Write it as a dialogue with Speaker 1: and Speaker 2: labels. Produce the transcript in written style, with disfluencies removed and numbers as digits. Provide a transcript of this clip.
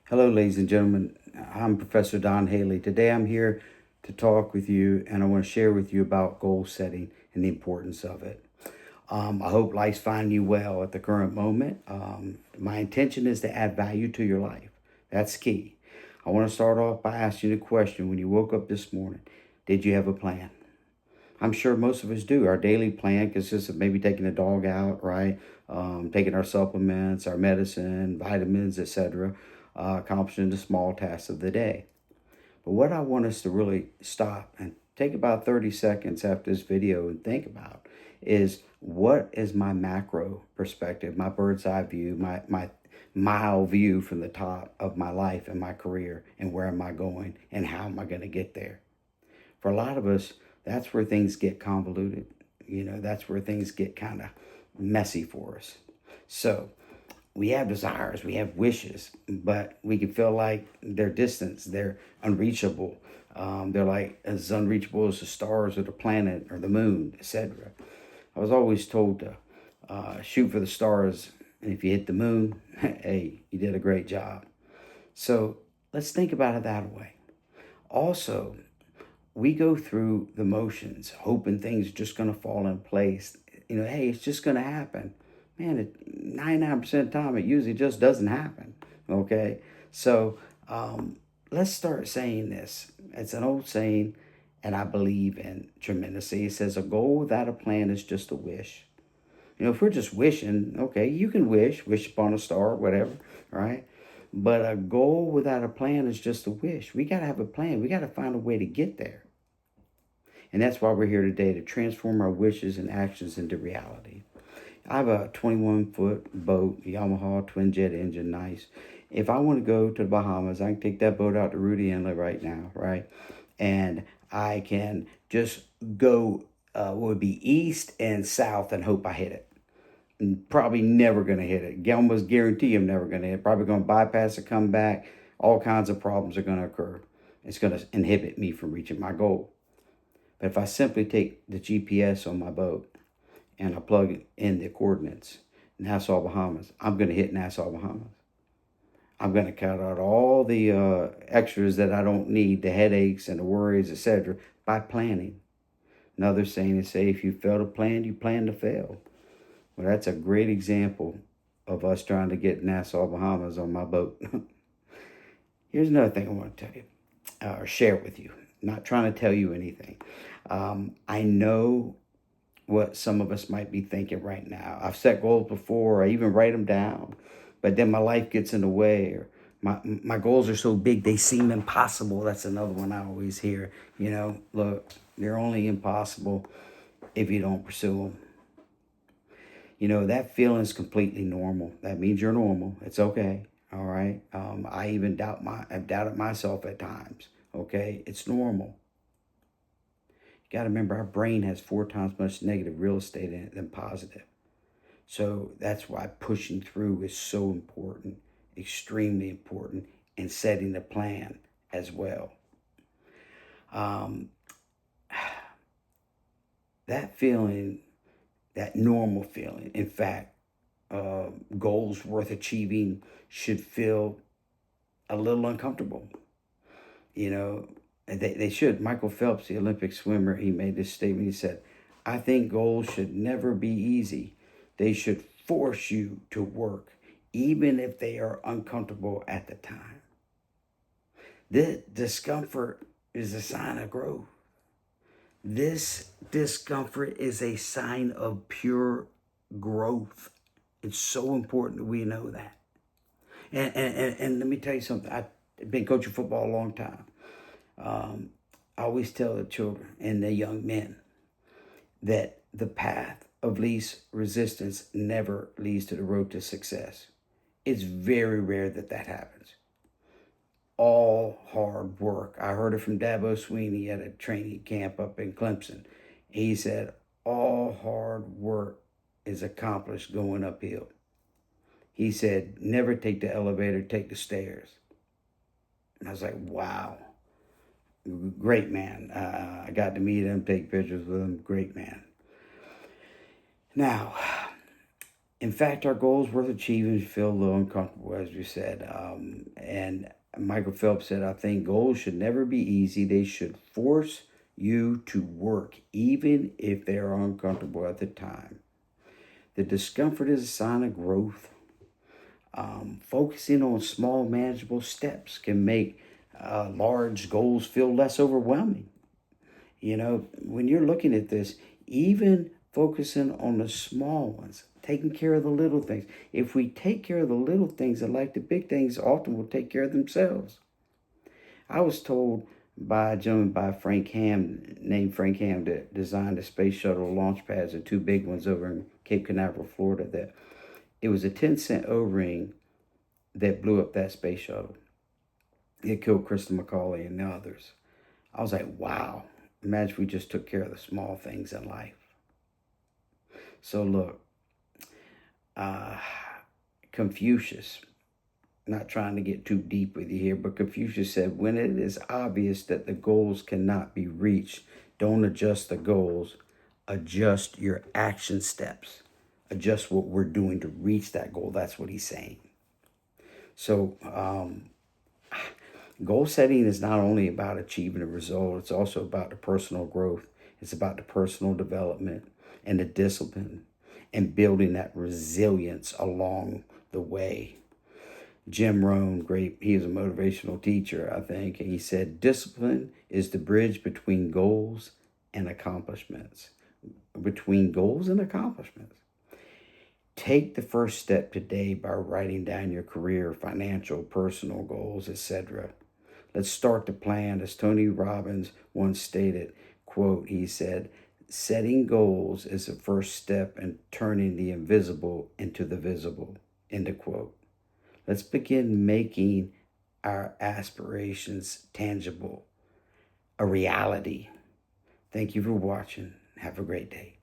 Speaker 1: Hello, ladies and gentlemen. I'm Professor Don Haley. Today I'm here to talk with you and I want to share with you about goal setting and the importance of it. I hope life's finding you well at the current moment. My intention is to add value to your life. That's key. I want to start off by asking you a question. When you woke up this morning, did you have a plan? I'm sure most of us do. Our daily plan consists of maybe taking the dog out, right? Taking our supplements, our medicine, vitamins, etc., accomplishing the small tasks of the day. But what I want us to really stop and take about 30 seconds after this video and think about is, what is my macro perspective, my bird's eye view, my mile view from the top of my life and my career, and where am I going and how am I going to get there? For a lot of us, that's where things get convoluted. That's where things get kind of messy for us. So we have desires, we have wishes, but we can feel like they're distant, they're unreachable. They're like as unreachable as the stars or the planet or the moon, etc. I was always told to shoot for the stars, and if you hit the moon, hey, you did a great job. So let's think about it that way. Also, we go through the motions, hoping things are just going to fall in place. Hey, it's just going to happen. Man, 99% of the time, it usually just doesn't happen. Okay? So let's start saying this. It's an old saying, and I believe in tremendously. It says, a goal without a plan is just a wish. If we're just wishing, okay, you can wish upon a star, whatever, right? But a goal without a plan is just a wish. We got to have a plan. We got to find a way to get there. And that's why we're here today, to transform our wishes and actions into reality. I have a 21-foot boat, Yamaha twin jet engine, nice. If I want to go to the Bahamas, I can take that boat out to Rudy Inlet right now, right? And I can just go, would be east and south, and hope I hit it. And probably never going to hit it. Almost guarantee I'm never going to hit it. Probably going to bypass it, come back. All kinds of problems are going to occur. It's going to inhibit me from reaching my goal. But if I simply take the GPS on my boat and I plug in the coordinates, Nassau, Bahamas, I'm going to hit Nassau, Bahamas. I'm going to cut out all the extras that I don't need, the headaches and the worries, etc., by planning. Another saying is, say, if you fail to plan, you plan to fail. Well, that's a great example of us trying to get Nassau, Bahamas on my boat. Here's another thing I want to tell you, or share with you. I'm not trying to tell you anything. I know what some of us might be thinking right now. I've set goals before, I even write them down, but then my life gets in the way, or my goals are so big they seem impossible. That's another one I always hear. Look, they're only impossible if you don't pursue them. That feeling is completely normal. That means you're normal. It's okay. All right. I even I've doubted myself at times. Okay. It's normal. You got to remember, our brain has 4 times much negative real estate in it than positive. So that's why pushing through is so important, extremely important, and setting a plan as well. That feeling, that normal feeling, in fact, goals worth achieving should feel a little uncomfortable. They should. Michael Phelps, the Olympic swimmer, he made this statement. He said, I think goals should never be easy. They should force you to work, even if they are uncomfortable at the time. This discomfort is a sign of growth. This discomfort is a sign of pure growth. It's so important that we know that. And let me tell you something. I've been coaching football a long time. I always tell the children and the young men that the path of least resistance never leads to the road to success. It's very rare that happens. All hard work. I heard it from Dabo Sweeney at a training camp up in Clemson. He said, all hard work is accomplished going uphill. He said, never take the elevator, take the stairs. And I was like, wow. Great man. I got to meet him, take pictures with him. Great man. Now, In fact, our goals worth achieving feel a little uncomfortable, as we said. And Michael Phelps said, I think goals should never be easy. They should force you to work, even if they are uncomfortable at the time. The discomfort is a sign of growth. Focusing on small, manageable steps can make large goals feel less overwhelming. You know, when you're looking at this, even focusing on the small ones, taking care of the little things. If we take care of the little things, and like the big things often will take care of themselves. I was told by a gentleman by Frank Ham, named Frank Ham, that designed the space shuttle launch pads, the two big ones over in Cape Canaveral, Florida, that it was a 10-cent O-ring that blew up that space shuttle. It killed Krista McCauley and the others. I was like, wow, imagine if we just took care of the small things in life. So look, uh, Confucius, not trying to get too deep with you here, but Confucius said, when it is obvious that the goals cannot be reached, don't adjust the goals, adjust your action steps. Adjust what we're doing to reach that goal. That's what he's saying. So, goal setting is not only about achieving a result, it's also about the personal growth. It's about the personal development and the discipline and building that resilience along the way. Jim Rohn, great, he is a motivational teacher, I think, and he said, discipline is the bridge between goals and accomplishments. Between goals and accomplishments. Take the first step today by writing down your career, financial, personal goals, etc. Let's start to plan. As Tony Robbins once stated, quote, he said, setting goals is the first step in turning the invisible into the visible, end of quote. Let's begin making our aspirations tangible, a reality. Thank you for watching. Have a great day.